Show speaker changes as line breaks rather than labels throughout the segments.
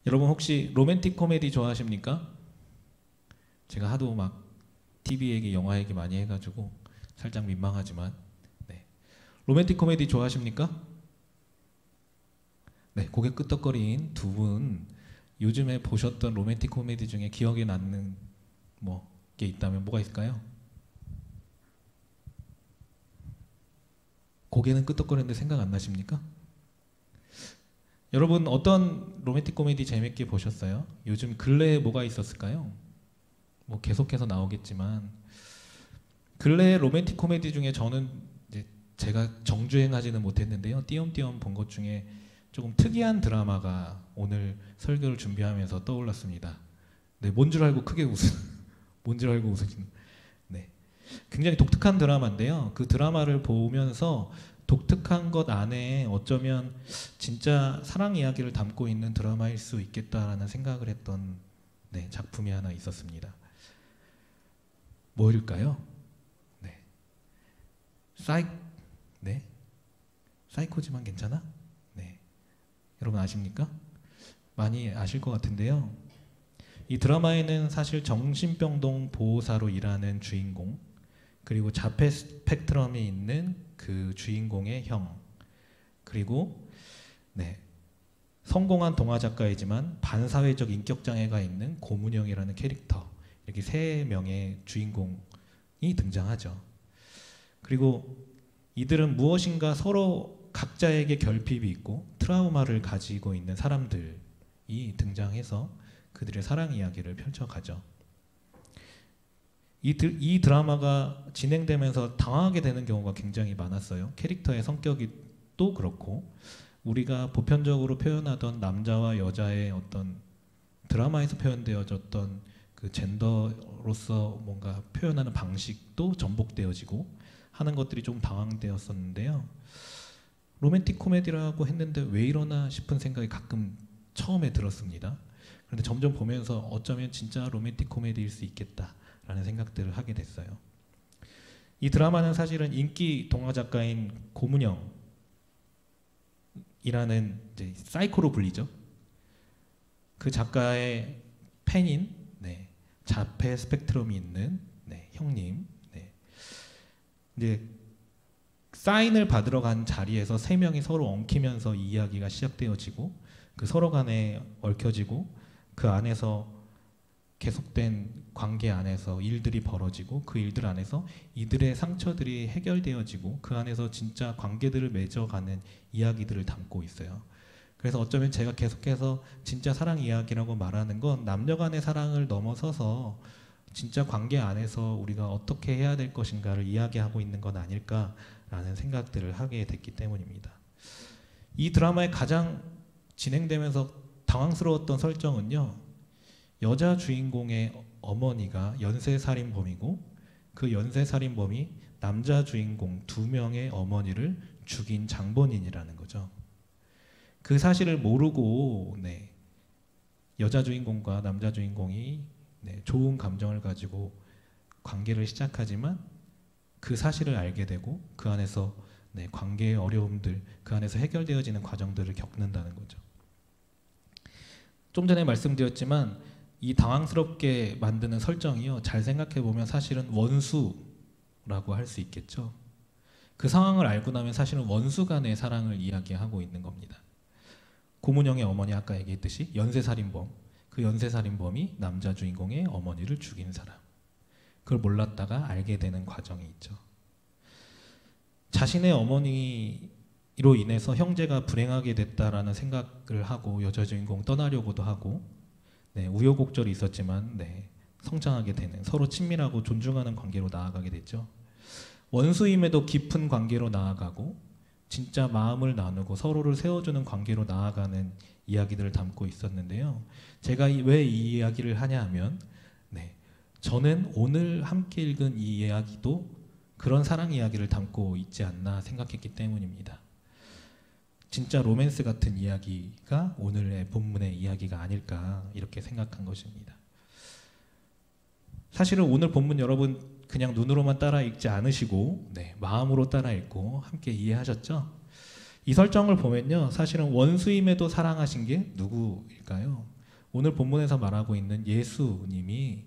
여러분 혹시 로맨틱 코미디 좋아하십니까? 제가 하도 막 TV 얘기, 영화 얘기 많이 해가지고 살짝 민망하지만 네. 로맨틱 코미디 좋아하십니까? 네, 고개 끄덕거린 두 분 요즘에 보셨던 로맨틱 코미디 중에 기억에 남는 게 있다면 뭐가 있을까요? 고개는 끄덕거리는데 생각 안 나십니까? 여러분 어떤 로맨틱 코미디 재밌게 보셨어요? 요즘 근래에 뭐가 있었을까요? 뭐 계속해서 나오겠지만 근래의 로맨틱 코미디 중에 저는 이제 제가 정주행하지는 못했는데요. 띄엄띄엄 본 것 중에 조금 특이한 드라마가 오늘 설교를 준비하면서 떠올랐습니다. 네, 뭔 줄 알고 크게 뭔 줄 알고 웃으시는. 네, 굉장히 독특한 드라마인데요. 그 드라마를 보면서 독특한 것 안에 어쩌면 진짜 사랑 이야기를 담고 있는 드라마일 수 있겠다라는 생각을 했던 작품이 하나 있었습니다. 뭐일까요? 네, 사이코지만 괜찮아? 네, 여러분 아십니까? 많이 아실 것 같은데요. 이 드라마에는 사실 정신병동 보호사로 일하는 주인공, 그리고 자폐 스펙트럼이 있는 그 주인공의 형, 그리고 성공한 동화 작가이지만 반사회적 인격 장애가 있는 고문형이라는 캐릭터, 이렇게 세 명의 주인공이 등장하죠. 그리고 이들은 무엇인가 서로 각자에게 결핍이 있고 트라우마를 가지고 있는 사람들이 등장해서 그들의 사랑 이야기를 펼쳐가죠. 이 드라마가 진행되면서 당황하게 되는 경우가 굉장히 많았어요. 캐릭터의 성격이 또 그렇고 우리가 보편적으로 표현하던 남자와 여자의 어떤 드라마에서 표현되어졌던 그 젠더로서 뭔가 표현하는 방식도 전복되어지고 하는 것들이 좀 당황되었었는데요. 로맨틱 코미디라고 했는데 왜 이러나 싶은 생각이 가끔 처음에 들었습니다. 그런데 점점 보면서 어쩌면 진짜 로맨틱 코미디일 수 있겠다라는 생각들을 하게 됐어요. 이 드라마는 사실은 인기 동화 작가인 고문영이라는 이제 사이코로 불리죠. 그 작가의 팬인 자폐 스펙트럼이 있는 형님, 이제 사인을 받으러 간 자리에서 세 명이 서로 엉키면서 이 이야기가 시작되어지고 그 서로 간에 얽혀지고 그 안에서 계속된 관계 안에서 일들이 벌어지고 그 일들 안에서 이들의 상처들이 해결되어지고 그 안에서 진짜 관계들을 맺어가는 이야기들을 담고 있어요. 그래서 어쩌면 제가 계속해서 진짜 사랑 이야기라고 말하는 건 남녀 간의 사랑을 넘어서서 진짜 관계 안에서 우리가 어떻게 해야 될 것인가를 이야기하고 있는 건 아닐까라는 생각들을 하게 됐기 때문입니다. 이 드라마의 가장 진행되면서 당황스러웠던 설정은요, 여자 주인공의 어머니가 연쇄살인범이고 그 연쇄살인범이 남자 주인공 2명의 어머니를 죽인 장본인이라는 거죠. 그 사실을 모르고 여자 주인공과 남자 주인공이 좋은 감정을 가지고 관계를 시작하지만 그 사실을 알게 되고 그 안에서 관계의 어려움들, 그 안에서 해결되어지는 과정들을 겪는다는 거죠. 좀 전에 말씀드렸지만 이 당황스럽게 만드는 설정이요, 잘 생각해보면 사실은 원수라고 할 수 있겠죠. 그 상황을 알고 나면 사실은 원수 간의 사랑을 이야기하고 있는 겁니다. 고문영의 어머니, 아까 얘기했듯이 연쇄살인범, 그 연쇄살인범이 남자 주인공의 어머니를 죽인 사람, 그걸 몰랐다가 알게 되는 과정이 있죠. 자신의 어머니로 인해서 형제가 불행하게 됐다라는 생각을 하고 여자 주인공 떠나려고도 하고 우여곡절이 있었지만 성장하게 되는, 서로 친밀하고 존중하는 관계로 나아가게 됐죠. 원수임에도 깊은 관계로 나아가고 진짜 마음을 나누고 서로를 세워주는 관계로 나아가는 이야기들을 담고 있었는데요. 제가 왜 이 이야기를 하냐 하면 저는 오늘 함께 읽은 이 이야기도 그런 사랑 이야기를 담고 있지 않나 생각했기 때문입니다. 진짜 로맨스 같은 이야기가 오늘의 본문의 이야기가 아닐까 이렇게 생각한 것입니다. 사실은 오늘 본문 여러분 그냥 눈으로만 따라 읽지 않으시고 마음으로 따라 읽고 함께 이해하셨죠? 이 설정을 보면요, 사실은 원수임에도 사랑하신 게 누구일까요? 오늘 본문에서 말하고 있는 예수님이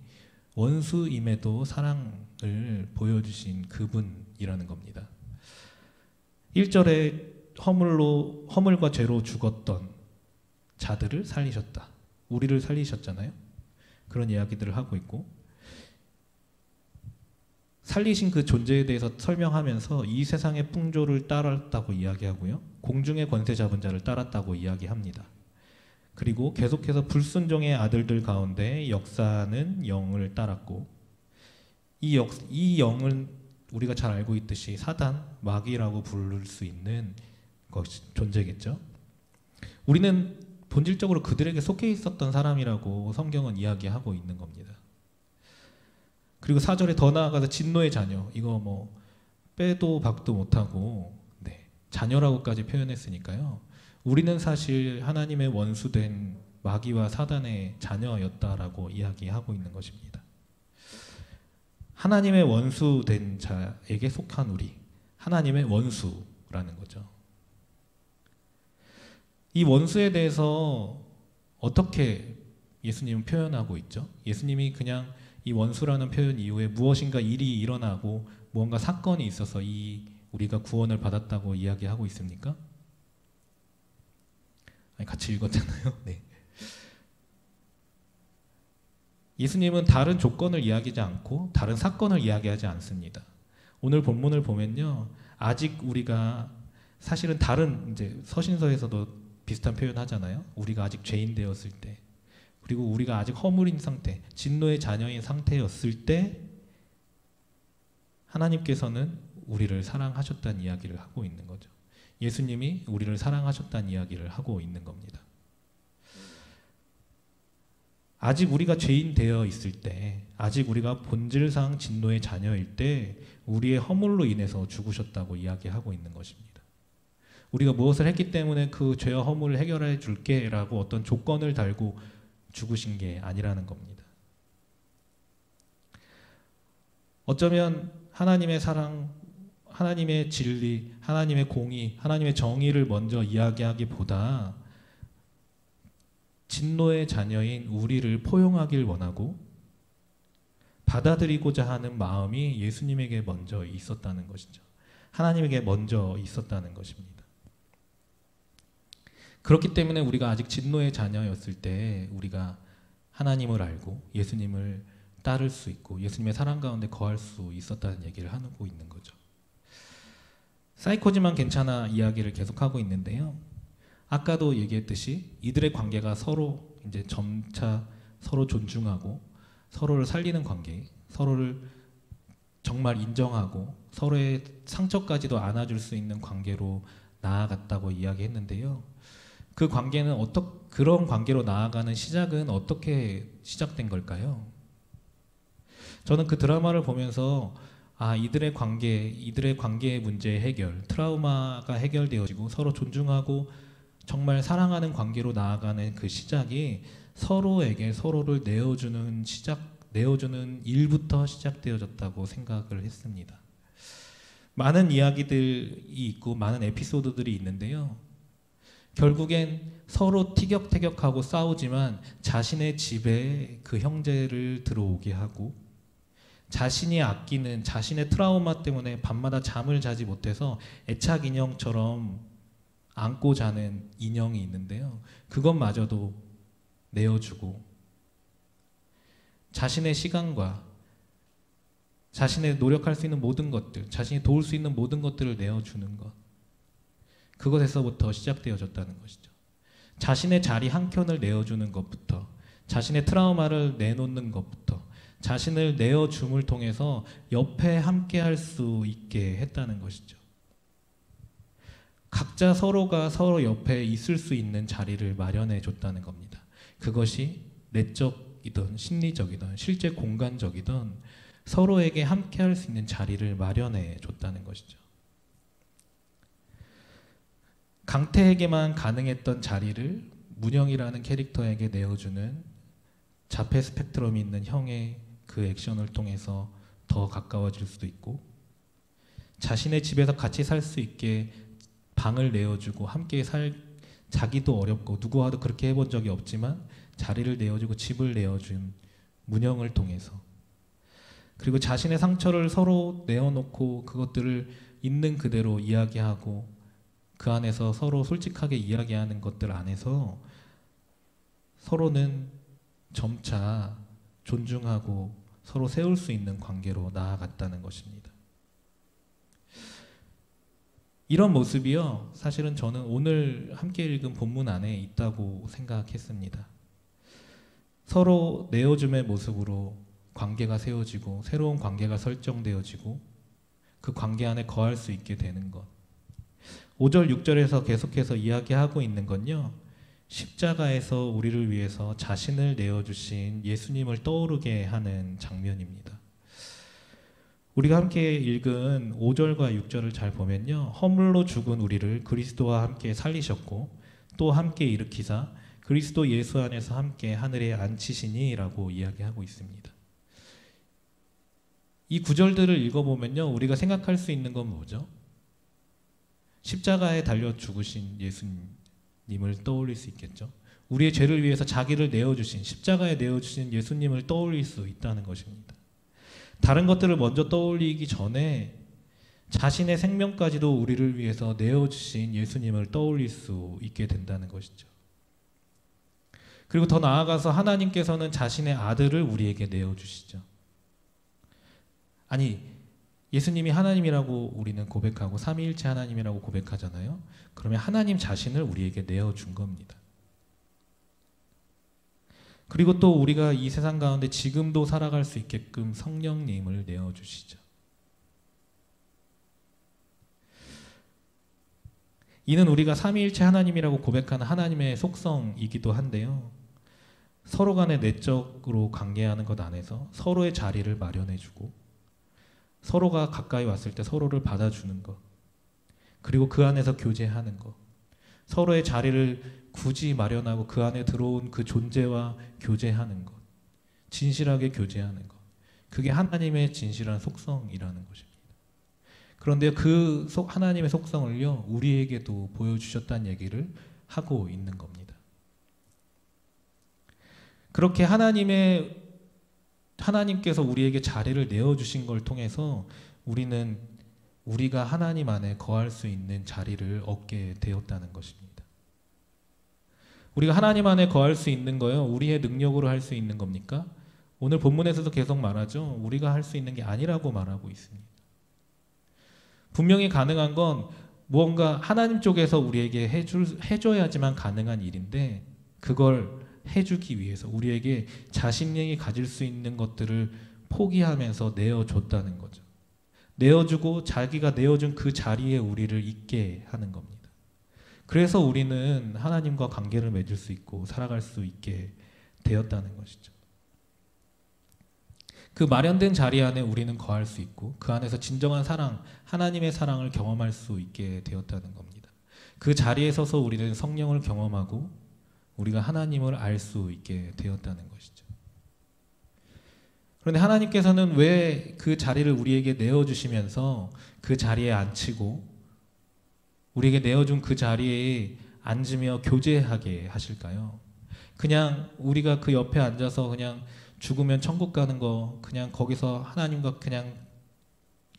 원수임에도 사랑을 보여주신 그분이라는 겁니다. 1절에 허물과 죄로 죽었던 자들을 살리셨다. 우리를 살리셨잖아요. 그런 이야기들을 하고 있고, 살리신 그 존재에 대해서 설명하면서 이 세상의 풍조를 따랐다고 이야기하고요. 공중의 권세 잡은 자를 따랐다고 이야기합니다. 그리고 계속해서 불순종의 아들들 가운데 역사는 영을 따랐고, 이 영은 우리가 잘 알고 있듯이 사단, 마귀라고 부를 수 있는 존재겠죠. 우리는 본질적으로 그들에게 속해 있었던 사람이라고 성경은 이야기하고 있는 겁니다. 그리고 4절에 더 나아가서 진노의 자녀, 이거 뭐 빼도 박도 못하고 자녀라고까지 표현했으니까요. 우리는 사실 하나님의 원수된 마귀와 사단의 자녀였다라고 이야기하고 있는 것입니다. 하나님의 원수된 자에게 속한 우리, 하나님의 원수라는 거죠. 이 원수에 대해서 어떻게 예수님은 표현하고 있죠? 예수님이 그냥 이 원수라는 표현 이후에 무엇인가 일이 일어나고 무언가 사건이 있어서 우리가 구원을 받았다고 이야기하고 있습니까? 아니, 같이 읽었잖아요. 네. 예수님은 다른 조건을 이야기하지 않고 다른 사건을 이야기하지 않습니다. 오늘 본문을 보면요, 아직 우리가 사실은 다른 이제 서신서에서도 비슷한 표현 하잖아요. 우리가 아직 죄인 되었을 때, 그리고 우리가 아직 허물인 상태, 진노의 자녀인 상태였을 때 하나님께서는 우리를 사랑하셨다는 이야기를 하고 있는 거죠. 예수님이 우리를 사랑하셨다는 이야기를 하고 있는 겁니다. 아직 우리가 죄인 되어 있을 때, 아직 우리가 본질상 진노의 자녀일 때 우리의 허물로 인해서 죽으셨다고 이야기하고 있는 것입니다. 우리가 무엇을 했기 때문에 그 죄와 허물을 해결해 줄게 라고 어떤 조건을 달고 죽으신 게 아니라는 겁니다. 어쩌면 하나님의 사랑, 하나님의 진리, 하나님의 공의, 하나님의 정의를 먼저 이야기하기보다 진노의 자녀인 우리를 포용하길 원하고 받아들이고자 하는 마음이 예수님에게 먼저 있었다는 것이죠. 하나님에게 먼저 있었다는 것입니다. 그렇기 때문에 우리가 아직 진노의 자녀였을 때 우리가 하나님을 알고 예수님을 따를 수 있고 예수님의 사랑 가운데 거할 수 있었다는 얘기를 하고 있는 거죠. 사이코지만 괜찮아 이야기를 계속하고 있는데요. 아까도 얘기했듯이 이들의 관계가 서로 이제 점차 서로 존중하고 서로를 살리는 관계, 서로를 정말 인정하고 서로의 상처까지도 안아줄 수 있는 관계로 나아갔다고 이야기했는데요. 그 관계는 그런 관계로 나아가는 시작은 어떻게 시작된 걸까요? 저는 그 드라마를 보면서 이들의 관계의 문제 해결, 트라우마가 해결되어지고 서로 존중하고 정말 사랑하는 관계로 나아가는 그 시작이 서로에게 서로를 내어주는 일부터 시작되어졌다고 생각을 했습니다. 많은 이야기들이 있고 많은 에피소드들이 있는데요. 결국엔 서로 티격태격하고 싸우지만 자신의 집에 그 형제를 들어오게 하고 자신이 아끼는 자신의 트라우마 때문에 밤마다 잠을 자지 못해서 애착 인형처럼 안고 자는 인형이 있는데요. 그것마저도 내어주고 자신의 시간과 자신의 노력할 수 있는 모든 것들, 자신이 도울 수 있는 모든 것들을 내어주는 것, 그것에서부터 시작되어졌다는 것이죠. 자신의 자리 한 켠을 내어주는 것부터, 자신의 트라우마를 내놓는 것부터, 자신을 내어줌을 통해서 옆에 함께 할 수 있게 했다는 것이죠. 각자 서로가 서로 옆에 있을 수 있는 자리를 마련해 줬다는 겁니다. 그것이 내적이든 심리적이든 실제 공간적이든 서로에게 함께 할 수 있는 자리를 마련해 줬다는 것이죠. 강태에게만 가능했던 자리를 문영이라는 캐릭터에게 내어주는 자폐 스펙트럼이 있는 형의 그 액션을 통해서 더 가까워질 수도 있고, 자신의 집에서 같이 살 수 있게 방을 내어주고 함께 살 자기도 어렵고 누구와도 그렇게 해본 적이 없지만 자리를 내어주고 집을 내어준 문형을 통해서, 그리고 자신의 상처를 서로 내어놓고 그것들을 있는 그대로 이야기하고 그 안에서 서로 솔직하게 이야기하는 것들 안에서 서로는 점차 존중하고 서로 세울 수 있는 관계로 나아갔다는 것입니다. 이런 모습이요, 사실은 저는 오늘 함께 읽은 본문 안에 있다고 생각했습니다. 서로 내어줌의 모습으로 관계가 세워지고 새로운 관계가 설정되어지고 그 관계 안에 거할 수 있게 되는 것. 5절 6절에서 계속해서 이야기하고 있는 건요, 십자가에서 우리를 위해서 자신을 내어주신 예수님을 떠오르게 하는 장면입니다. 우리가 함께 읽은 5절과 6절을 잘 보면요, 허물로 죽은 우리를 그리스도와 함께 살리셨고 또 함께 일으키사 그리스도 예수 안에서 함께 하늘에 앉히시니 라고 이야기하고 있습니다. 이 구절들을 읽어보면요, 우리가 생각할 수 있는 건 뭐죠? 십자가에 달려 죽으신 예수님을 떠올릴 수 있겠죠. 우리의 죄를 위해서 자기를 내어주신, 십자가에 내어주신 예수님을 떠올릴 수 있다는 것입니다. 다른 것들을 먼저 떠올리기 전에 자신의 생명까지도 우리를 위해서 내어주신 예수님을 떠올릴 수 있게 된다는 것이죠. 그리고 더 나아가서 하나님께서는 자신의 아들을 우리에게 내어주시죠. 아니, 예수님이 하나님이라고 우리는 고백하고 삼위일체 하나님이라고 고백하잖아요. 그러면 하나님 자신을 우리에게 내어준 겁니다. 그리고 또 우리가 이 세상 가운데 지금도 살아갈 수 있게끔 성령님을 내어주시죠. 이는 우리가 삼위일체 하나님이라고 고백하는 하나님의 속성이기도 한데요, 서로 간에 내적으로 관계하는 것 안에서 서로의 자리를 마련해주고 서로가 가까이 왔을 때 서로를 받아주는 것, 그리고 그 안에서 교제하는 것, 서로의 자리를 굳이 마련하고 그 안에 들어온 그 존재와 교제하는 것, 진실하게 교제하는 것, 그게 하나님의 진실한 속성이라는 것입니다. 그런데 그 하나님의 속성을요, 우리에게도 보여주셨다는 얘기를 하고 있는 겁니다. 그렇게 하나님께서 우리에게 자리를 내어주신 걸 통해서 우리는 우리가 하나님 안에 거할 수 있는 자리를 얻게 되었다는 것입니다. 우리가 하나님 안에 거할 수 있는 거요, 우리의 능력으로 할 수 있는 겁니까? 오늘 본문에서도 계속 말하죠. 우리가 할 수 있는 게 아니라고 말하고 있습니다. 분명히 가능한 건 무언가 하나님 쪽에서 우리에게 해줘야지만 가능한 일인데, 그걸 해주기 위해서 우리에게 자신이 가질 수 있는 것들을 포기하면서 내어줬다는 거죠. 내어주고 자기가 내어준 그 자리에 우리를 있게 하는 겁니다. 그래서 우리는 하나님과 관계를 맺을 수 있고 살아갈 수 있게 되었다는 것이죠. 그 마련된 자리 안에 우리는 거할 수 있고 그 안에서 진정한 사랑, 하나님의 사랑을 경험할 수 있게 되었다는 겁니다. 그 자리에 서서 우리는 성령을 경험하고 우리가 하나님을 알 수 있게 되었다는 것이죠. 그런데 하나님께서는 왜 그 자리를 우리에게 내어주시면서 그 자리에 앉히고 우리에게 내어준 그 자리에 앉으며 교제하게 하실까요? 그냥 우리가 그 옆에 앉아서 그냥 죽으면 천국 가는 거, 그냥 거기서 하나님과 그냥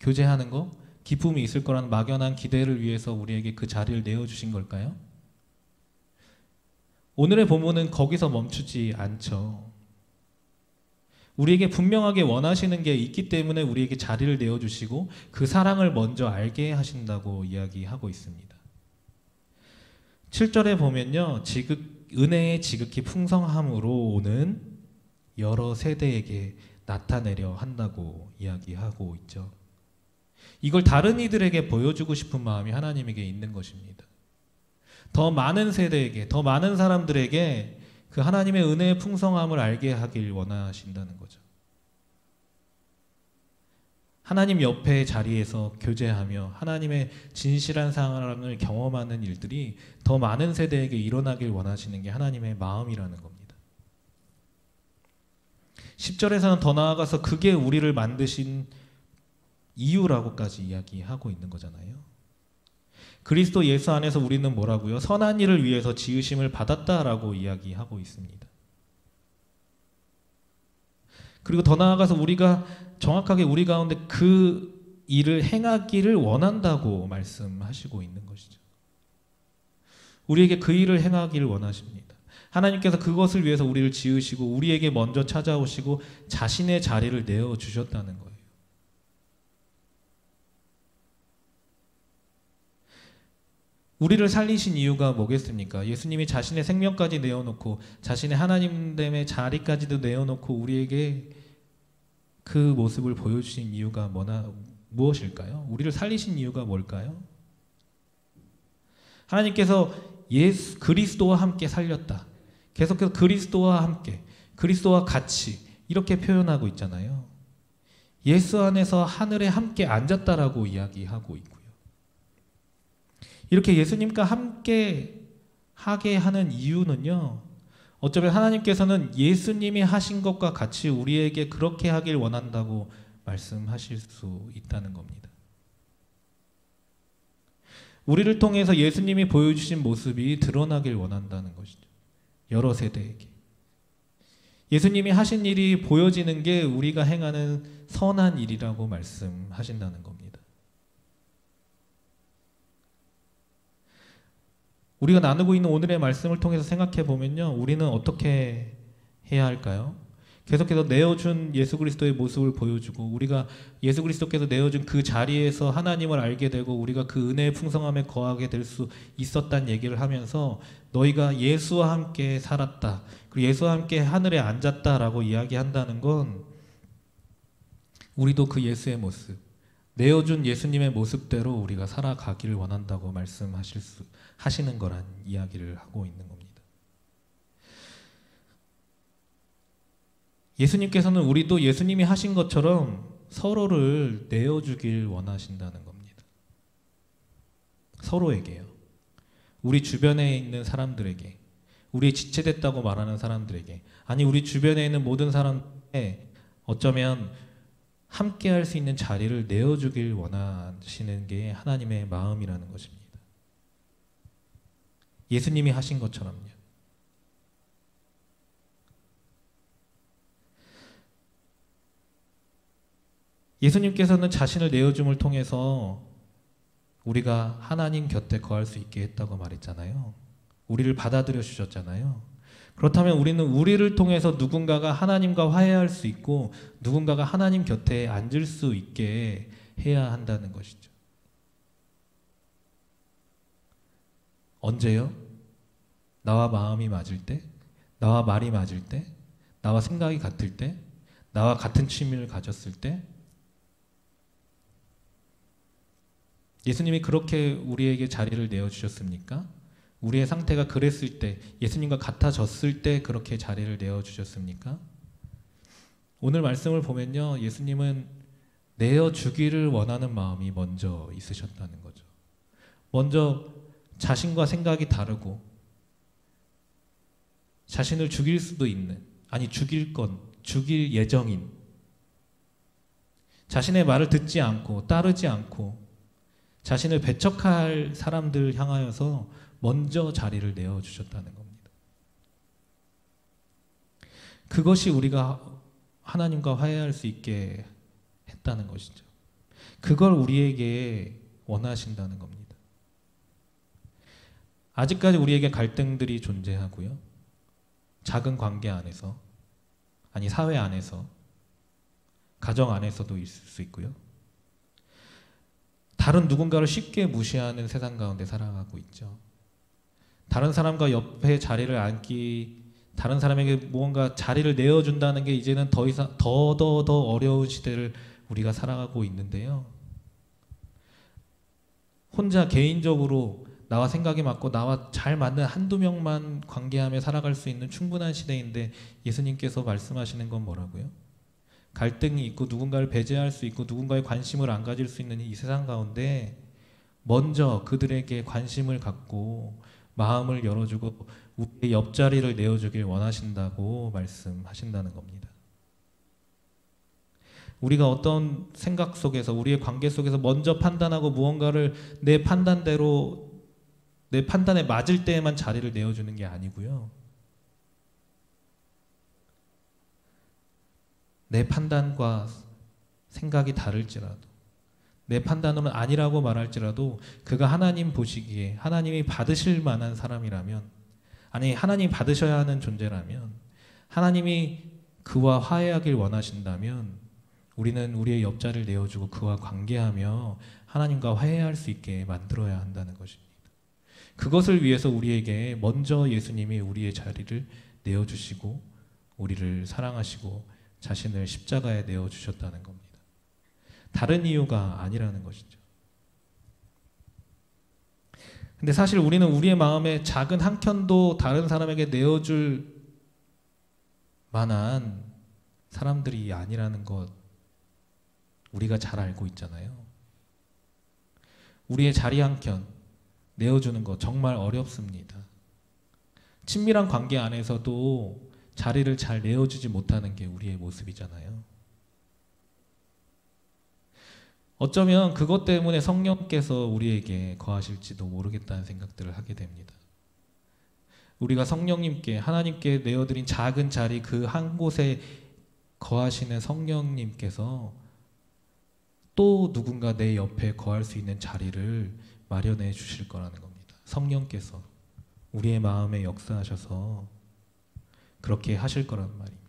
교제하는 거, 기쁨이 있을 거라는 막연한 기대를 위해서 우리에게 그 자리를 내어주신 걸까요? 오늘의 본문은 거기서 멈추지 않죠. 우리에게 분명하게 원하시는 게 있기 때문에 우리에게 자리를 내어주시고 그 사랑을 먼저 알게 하신다고 이야기하고 있습니다. 7절에 보면요, 은혜의 지극히 풍성함으로 오는 여러 세대에게 나타내려 한다고 이야기하고 있죠. 이걸 다른 이들에게 보여주고 싶은 마음이 하나님에게 있는 것입니다. 더 많은 세대에게, 더 많은 사람들에게 그 하나님의 은혜의 풍성함을 알게 하길 원하신다는 거죠. 하나님 옆에 자리에서 교제하며 하나님의 진실한 사랑을 경험하는 일들이 더 많은 세대에게 일어나길 원하시는 게 하나님의 마음이라는 겁니다. 10절에서는 더 나아가서 그게 우리를 만드신 이유라고까지 이야기하고 있는 거잖아요. 그리스도 예수 안에서 우리는 뭐라고요? 선한 일을 위해서 지으심을 받았다라고 이야기하고 있습니다. 그리고 더 나아가서 우리가 정확하게 우리 가운데 그 일을 행하기를 원한다고 말씀하시고 있는 것이죠. 우리에게 그 일을 행하기를 원하십니다. 하나님께서 그것을 위해서 우리를 지으시고 우리에게 먼저 찾아오시고 자신의 자리를 내어주셨다는 거예요. 우리를 살리신 이유가 뭐겠습니까? 예수님이 자신의 생명까지 내어놓고 자신의 하나님됨의 자리까지도 내어놓고 우리에게 그 모습을 보여주신 이유가 무엇일까요? 우리를 살리신 이유가 뭘까요? 하나님께서 그리스도와 함께 살렸다. 계속해서 그리스도와 함께, 그리스도와 같이 이렇게 표현하고 있잖아요. 예수 안에서 하늘에 함께 앉았다라고 이야기하고 있고요. 이렇게 예수님과 함께 하게 하는 이유는요, 어쩌면 하나님께서는 예수님이 하신 것과 같이 우리에게 그렇게 하길 원한다고 말씀하실 수 있다는 겁니다. 우리를 통해서 예수님이 보여주신 모습이 드러나길 원한다는 것이죠. 여러 세대에게. 예수님이 하신 일이 보여지는 게 우리가 행하는 선한 일이라고 말씀하신다는 겁니다. 우리가 나누고 있는 오늘의 말씀을 통해서 생각해 보면요, 우리는 어떻게 해야 할까요? 계속해서 내어준 예수 그리스도의 모습을 보여주고 우리가 예수 그리스도께서 내어준 그 자리에서 하나님을 알게 되고 우리가 그 은혜의 풍성함에 거하게 될 수 있었다는 얘기를 하면서 너희가 예수와 함께 살았다, 그리고 예수와 함께 하늘에 앉았다라고 이야기한다는 건 우리도 그 예수의 모습, 내어준 예수님의 모습대로 우리가 살아가기를 원한다고 하시는 거란 이야기를 하고 있는 겁니다. 예수님께서는 우리도 예수님이 하신 것처럼 서로를 내어주길 원하신다는 겁니다. 서로에게요. 우리 주변에 있는 사람들에게, 우리 지체됐다고 말하는 사람들에게, 아니 우리 주변에 있는 모든 사람에 어쩌면 함께 할 수 있는 자리를 내어주길 원하시는 게 하나님의 마음이라는 것입니다. 예수님이 하신 것처럼요. 예수님께서는 자신을 내어줌을 통해서 우리가 하나님 곁에 거할 수 있게 했다고 말했잖아요. 우리를 받아들여 주셨잖아요. 그렇다면 우리는 우리를 통해서 누군가가 하나님과 화해할 수 있고 누군가가 하나님 곁에 앉을 수 있게 해야 한다는 것이죠. 언제요? 나와 마음이 맞을 때, 나와 말이 맞을 때, 나와 생각이 같을 때, 나와 같은 취미를 가졌을 때, 예수님이 그렇게 우리에게 자리를 내어주셨습니까? 우리의 상태가 그랬을 때, 예수님과 같아졌을 때 그렇게 자리를 내어주셨습니까? 오늘 말씀을 보면요, 예수님은 내어주기를 원하는 마음이 먼저 있으셨다는 거죠. 먼저 자신과 생각이 다르고 자신을 죽일 수도 있는, 아니 죽일 예정인, 자신의 말을 듣지 않고 따르지 않고 자신을 배척할 사람들 향하여서 먼저 자리를 내어주셨다는 겁니다. 그것이 우리가 하나님과 화해할 수 있게 했다는 것이죠. 그걸 우리에게 원하신다는 겁니다. 아직까지 우리에게 갈등들이 존재하고요. 작은 관계 안에서, 아니 사회 안에서, 가정 안에서도 있을 수 있고요. 다른 누군가를 쉽게 무시하는 세상 가운데 살아가고 있죠. 다른 사람과 옆에 자리를 앉기, 다른 사람에게 무언가 자리를 내어준다는 게 이제는 더 이상 더 어려운 시대를 우리가 살아가고 있는데요. 혼자 개인적으로 나와 생각이 맞고 나와 잘 맞는 한두 명만 관계하며 살아갈 수 있는 충분한 시대인데 예수님께서 말씀하시는 건 뭐라고요? 갈등이 있고 누군가를 배제할 수 있고 누군가의 관심을 안 가질 수 있는 이 세상 가운데 먼저 그들에게 관심을 갖고 마음을 열어주고 우리의 옆자리를 내어주길 원하신다고 말씀하신다는 겁니다. 우리가 어떤 생각 속에서 우리의 관계 속에서 먼저 판단하고 무언가를 내 판단대로 내 판단에 맞을 때에만 자리를 내어주는 게 아니고요. 내 판단과 생각이 다를지라도 내 판단으로는 아니라고 말할지라도 그가 하나님 보시기에 하나님이 받으실 만한 사람이라면 아니 하나님이 받으셔야 하는 존재라면 하나님이 그와 화해하길 원하신다면 우리는 우리의 옆자리를 내어주고 그와 관계하며 하나님과 화해할 수 있게 만들어야 한다는 것입니다. 그것을 위해서 우리에게 먼저 예수님이 우리의 자리를 내어주시고 우리를 사랑하시고 자신을 십자가에 내어주셨다는 겁니다. 다른 이유가 아니라는 것이죠. 근데 사실 우리는 우리의 마음에 작은 한 켠도 다른 사람에게 내어줄 만한 사람들이 아니라는 것 우리가 잘 알고 있잖아요. 우리의 자리 한 켠 내어주는 것 정말 어렵습니다. 친밀한 관계 안에서도 자리를 잘 내어주지 못하는 게 우리의 모습이잖아요. 어쩌면 그것 때문에 성령께서 우리에게 거하실지도 모르겠다는 생각들을 하게 됩니다. 우리가 성령님께 하나님께 내어드린 작은 자리 그 한 곳에 거하시는 성령님께서 또 누군가 내 옆에 거할 수 있는 자리를 마련해 주실 거라는 겁니다. 성령께서 우리의 마음에 역사하셔서 그렇게 하실 거란 말입니다.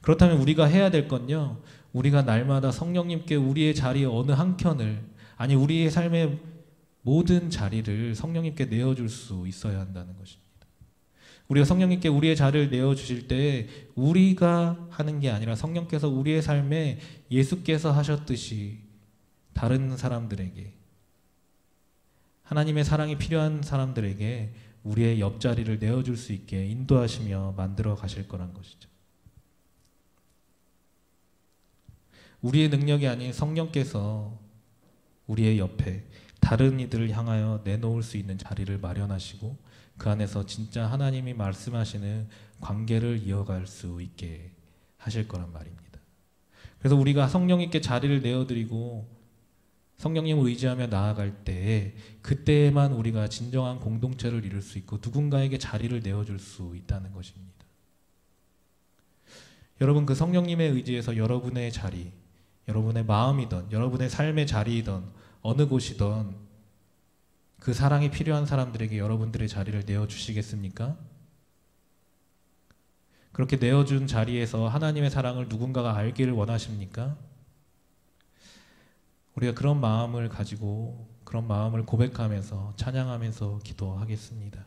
그렇다면 우리가 해야 될 건요, 우리가 날마다 성령님께 우리의 자리의 어느 한켠을 아니 우리의 삶의 모든 자리를 성령님께 내어줄 수 있어야 한다는 것입니다. 우리가 성령님께 우리의 자리를 내어주실 때 우리가 하는 게 아니라 성령께서 우리의 삶에 예수께서 하셨듯이 다른 사람들에게 하나님의 사랑이 필요한 사람들에게 우리의 옆자리를 내어줄 수 있게 인도하시며 만들어 가실 거란 것이죠. 우리의 능력이 아닌 성령께서 우리의 옆에 다른 이들을 향하여 내놓을 수 있는 자리를 마련하시고 그 안에서 진짜 하나님이 말씀하시는 관계를 이어갈 수 있게 하실 거란 말입니다. 그래서 우리가 성령님께 자리를 내어드리고 성령님을 의지하며 나아갈 때 그때에만 우리가 진정한 공동체를 이룰 수 있고 누군가에게 자리를 내어줄 수 있다는 것입니다. 여러분 그 성령님의 의지에서 여러분의 자리, 여러분의 마음이든 여러분의 삶의 자리이든 어느 곳이든 그 사랑이 필요한 사람들에게 여러분들의 자리를 내어주시겠습니까? 그렇게 내어준 자리에서 하나님의 사랑을 누군가가 알기를 원하십니까? 우리가 그런 마음을 가지고 그런 마음을 고백하면서 찬양하면서 기도하겠습니다.